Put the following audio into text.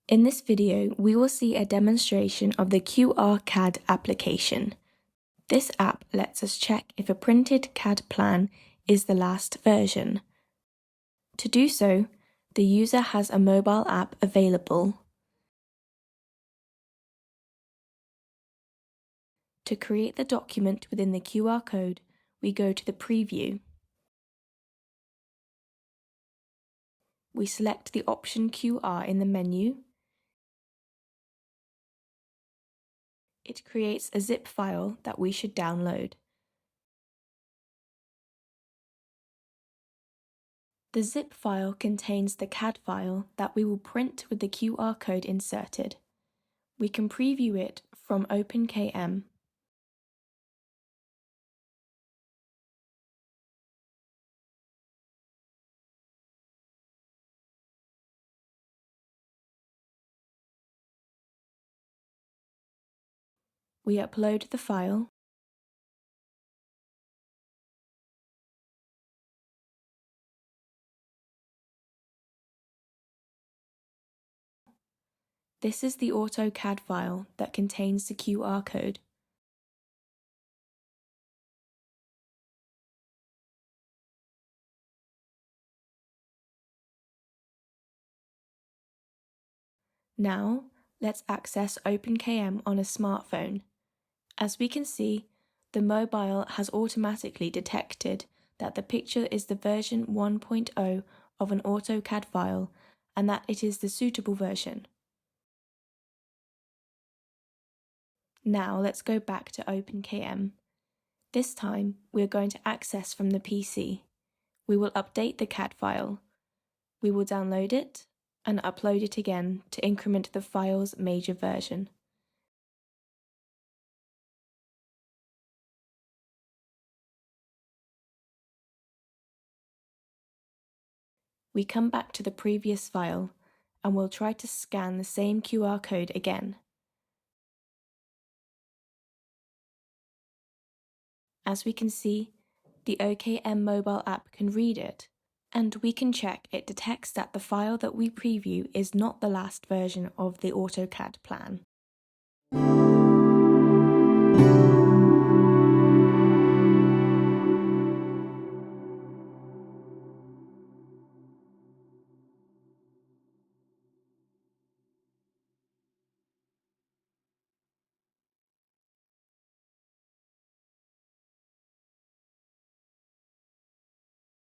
In this video, we will see a demonstration of the QR-CAD application. This app lets us check if a printed CAD plan is the last version. To do so, the user has a mobile app available. To create the document within the QR code, we go to the preview. We select the option QR in the menu. It creates a zip file that we should download. The zip file contains the CAD file that we will print with the QR code inserted. We can preview it from OpenKM. We upload the file. This is the AutoCAD file that contains the QR code. Now, let's access OpenKM on a smartphone. As we can see, the mobile has automatically detected that the picture is the version 1.0 of an AutoCAD file and that it is the suitable version. Now let's go back to OpenKM. This time we are going to access from the PC. We will update the CAD file. We will download it and upload it again to increment the file's major version. We come back to the previous file and we'll try to scan the same QR code again. As we can see, the OpenKM mobile app can read it, and we can check it detects that the file that we preview is not the last version of the AutoCAD plan.